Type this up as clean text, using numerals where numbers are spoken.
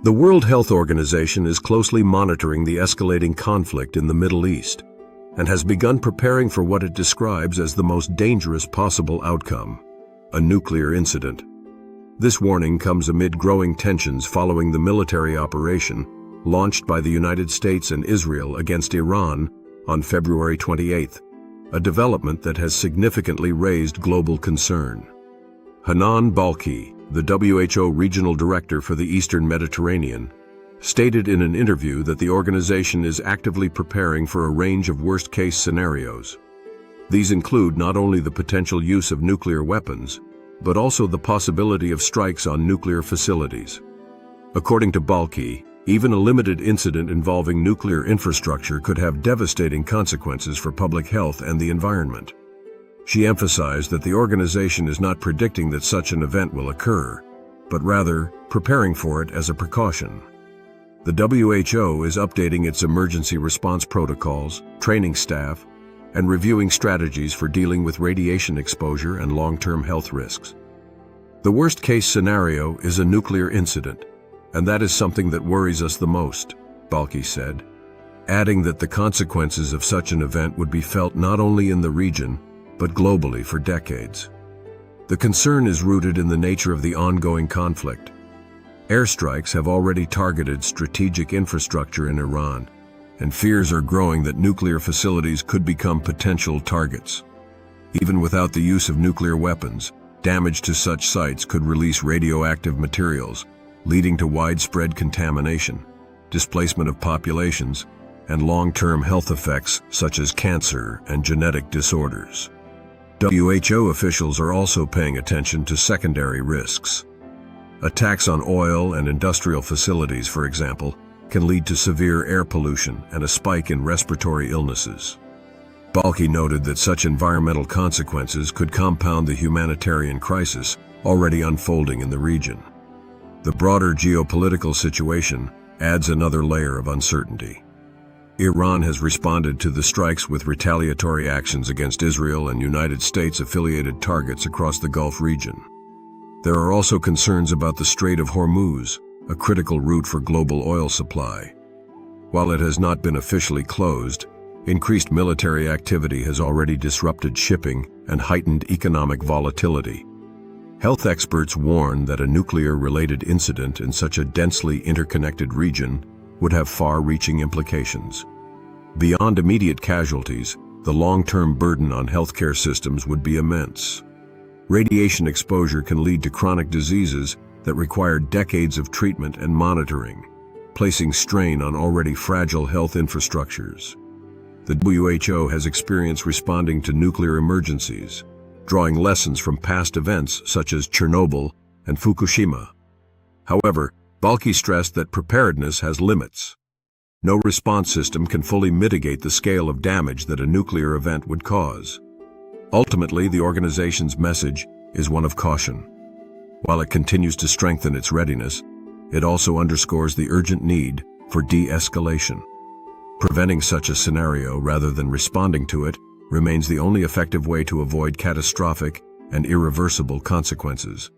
The World Health Organization is closely monitoring the escalating conflict in the Middle East and has begun preparing for what it describes as the most dangerous possible outcome, a nuclear incident. This warning comes amid growing tensions following the military operation launched by the United States and Israel against Iran on February 28, a development that has significantly raised global concern. Hanan Balkhi, the WHO Regional Director for the Eastern Mediterranean, stated in an interview that the organization is actively preparing for a range of worst-case scenarios. These include not only the potential use of nuclear weapons, but also the possibility of strikes on nuclear facilities. According to Balkhi, even a limited incident involving nuclear infrastructure could have devastating consequences for public health and the environment. She emphasized that the organization is not predicting that such an event will occur, but rather preparing for it as a precaution. The WHO is updating its emergency response protocols, training staff, and reviewing strategies for dealing with radiation exposure and long-term health risks. The worst-case scenario is a nuclear incident, and that is something that worries us the most, Balkhi said, adding that the consequences of such an event would be felt not only in the region, but globally for decades. The concern is rooted in the nature of the ongoing conflict. Airstrikes have already targeted strategic infrastructure in Iran, and fears are growing that nuclear facilities could become potential targets. Even without the use of nuclear weapons, damage to such sites could release radioactive materials, leading to widespread contamination, displacement of populations, and long-term health effects such as cancer and genetic disorders. WHO officials are also paying attention to secondary risks. Attacks on oil and industrial facilities, for example, can lead to severe air pollution and a spike in respiratory illnesses. Balkhi noted that such environmental consequences could compound the humanitarian crisis already unfolding in the region. The broader geopolitical situation adds another layer of uncertainty. Iran has responded to the strikes with retaliatory actions against Israel and United States-affiliated targets across the Gulf region. There are also concerns about the Strait of Hormuz, a critical route for global oil supply. While it has not been officially closed, increased military activity has already disrupted shipping and heightened economic volatility. Health experts warn that a nuclear-related incident in such a densely interconnected region would have far-reaching implications. Beyond immediate casualties, the long-term burden on healthcare systems would be immense. Radiation exposure can lead to chronic diseases that require decades of treatment and monitoring, placing strain on already fragile health infrastructures. The WHO has experience responding to nuclear emergencies, drawing lessons from past events such as Chernobyl and Fukushima. However, Balkhi stressed that preparedness has limits. No response system can fully mitigate the scale of damage that a nuclear event would cause. Ultimately, the organization's message is one of caution. While it continues to strengthen its readiness, it also underscores the urgent need for de-escalation. Preventing such a scenario rather than responding to it remains the only effective way to avoid catastrophic and irreversible consequences.